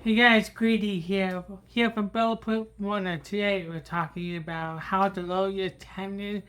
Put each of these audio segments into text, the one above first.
Hey guys, Greedy here from Playbook 1, and today we're talking about how to lower your tendon.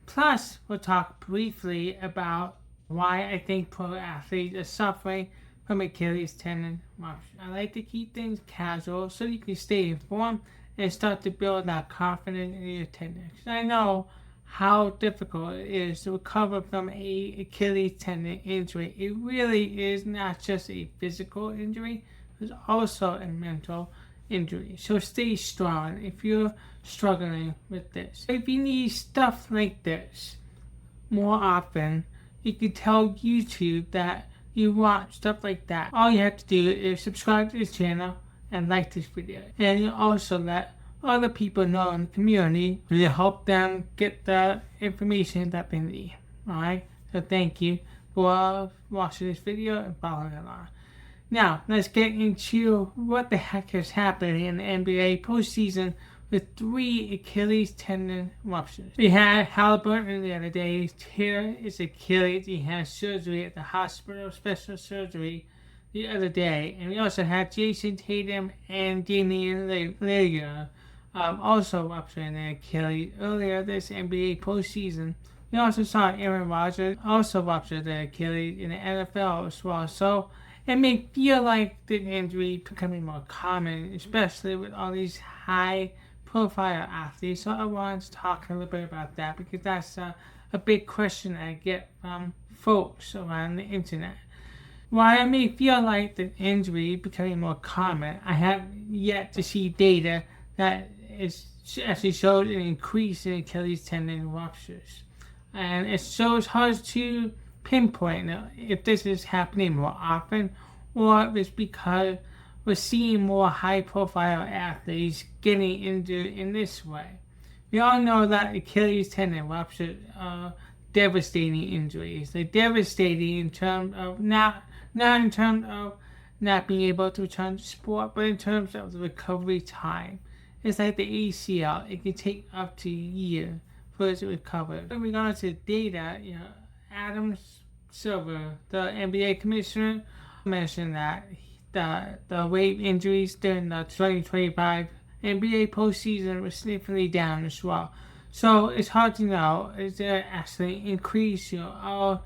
Plus, we'll talk briefly about why I think pro athletes are suffering from Achilles tendon rupture. I like to keep things casual so you can stay informed and start to build that confidence in your tendon. I know how difficult it is to recover from a Achilles tendon injury. It really is not just a physical injury, it's also a mental injury. So stay strong if you're struggling with this. If you need stuff like this more often, you can tell YouTube that you want stuff like that. All you have to do is subscribe to this channel and like this video. And you also let other people know in the community to help them get the information that they need. Alright? So thank you for watching this video and following along. Now, let's get into what the heck is happening in the NBA postseason with 3 Achilles tendon ruptures. We had Halliburton the other day tear his Achilles. He had surgery at the hospital, special surgery, the other day. And we also had Jason Tatum and Damian Lillard also rupturing their Achilles earlier this NBA postseason. We also saw Aaron Rodgers also rupture their Achilles in the NFL as well. So it may feel like the injury becoming more common, especially with all these high-profile athletes. So I wanted to talk a little bit about that because that's a big question I get from folks around the internet. While I may feel like the injury becoming more common, I have yet to see data that actually shows an increase in Achilles tendon ruptures. And it's so it's hard to pinpoint if this is happening more often or if it's because we're seeing more high-profile athletes getting injured in this way. We all know that Achilles tendon ruptures are devastating injuries. They're devastating in terms of not in terms of not being able to return to sport, but in terms of the recovery time. It's like the ACL; it can take up to a year for it to recover. In regards to data, Adam Silver, the NBA commissioner, mentioned that the rate of injuries during the 2025 NBA postseason was significantly down as well. So it's hard to know, is there actually increase lower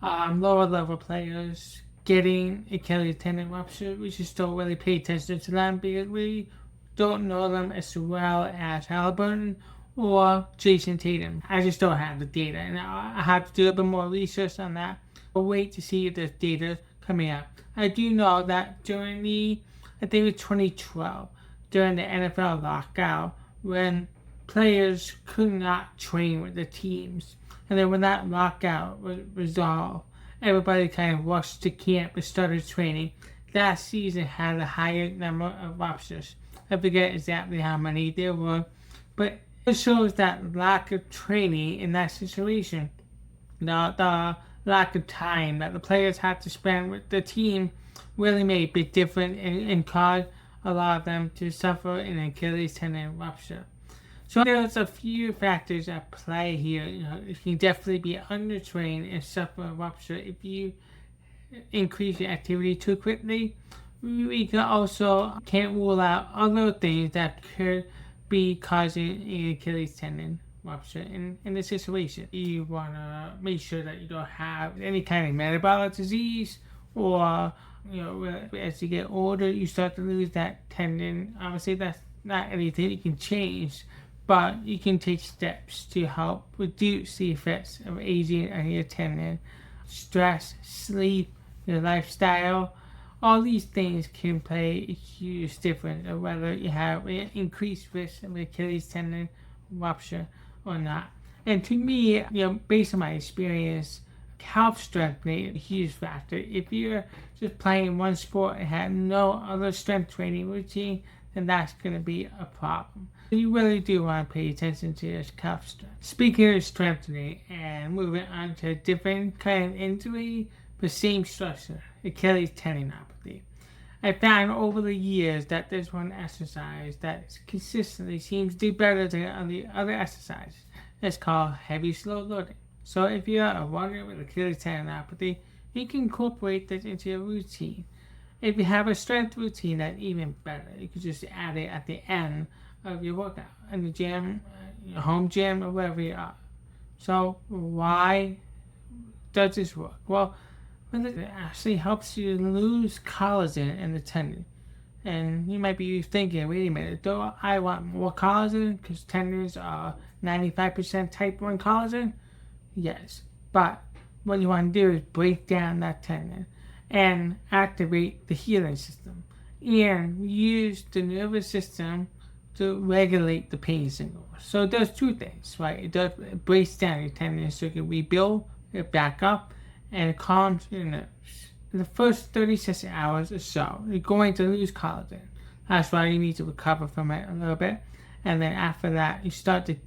level players getting Achilles tendon rupture? We should still really pay attention to them because we don't know them as well as Halliburton or Jason Tatum. I just don't have the data, and I have to do a bit more research on that. I'll wait to see if there's data coming up. I do know that during I think it was 2012, during the NFL lockout, when players could not train with the teams, and then when that lockout was resolved, everybody kind of rushed to camp and started training. That season had a higher number of ruptures. I forget exactly how many there were, but it shows that lack of training in that situation, the lack of time that the players had to spend with the team really made a big difference and caused a lot of them to suffer an Achilles tendon rupture. So there's a few factors at play here. You can definitely be undertrained and suffer a rupture if you increase your activity too quickly. We can't rule out other things that could be causing an Achilles tendon rupture in this situation. You want to make sure that you don't have any kind of metabolic disease, or as you get older you start to lose that tendon. Obviously that's not anything you can change, but you can take steps to help reduce the effects of aging on your tendon. Stress, sleep, your lifestyle, all these things can play a huge difference of whether you have an increased risk of Achilles tendon rupture or not. And to me, based on my experience, calf strengthening is a huge factor. If you're just playing one sport and have no other strength training routine, then that's going to be a problem. You really do want to pay attention to your calf strength. Speaking of strengthening and moving on to a different kind of injury, the same structure, Achilles tendinopathy. I found over the years that there's one exercise that consistently seems to do better than the other exercises. It's called heavy slow loading. So if you're a runner with Achilles tendinopathy, you can incorporate this into your routine. If you have a strength routine, that's even better. You could just add it at the end of your workout in the gym, your home gym, or wherever you are. So why does this work? Well, it actually helps you lose collagen in the tendon. And you might be thinking, wait a minute, do I want more collagen? Because tendons are 95% type 1 collagen? Yes. But what you want to do is break down that tendon and activate the healing system. And use the nervous system to regulate the pain signal. So it does two things, right? It breaks down your tendon so you can rebuild it back up, and it calms your nerves. In the first 36 hours or so, you're going to lose collagen. That's why you need to recover from it a little bit. And then after that, you start to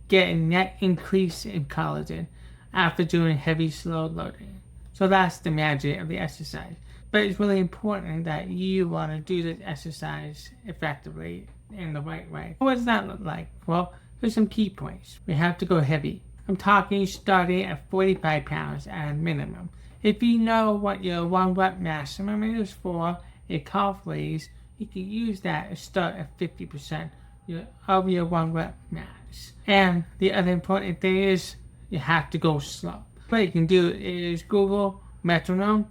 get a net increase in collagen after doing heavy, slow loading. So that's the magic of the exercise. But it's really important that you want to do this exercise effectively in the right way. What does that look like? Well, there's some key points. We have to go heavy. I'm talking starting at 45 pounds at a minimum. If you know what your 1 rep maximum is for a calf raise, you can use that to start at 50% of your 1 rep max. And the other important thing is you have to go slow. What you can do is Google metronome,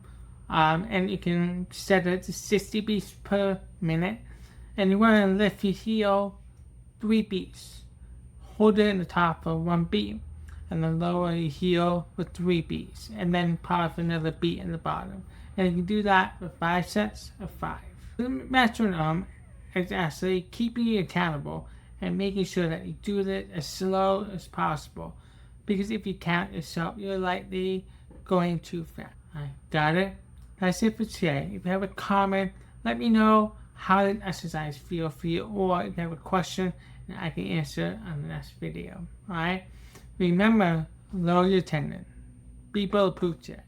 and you can set it to 60 beats per minute. And you want to lift your heel 3 beats. Hold it in the top for 1 beat, and then lower your heel for 3 beats, and then pause for another beat in the bottom. And you can do that for 5 sets of 5. The metronome is actually keeping you accountable and making sure that you do it as slow as possible. Because if you count yourself, you're likely going too fast. Alright, got it? That's it for today. If you have a comment, let me know how did exercise feel for you, or if you have a question, I can answer on the next video. Alright? Remember, lower your tendon. Be bulletproof today.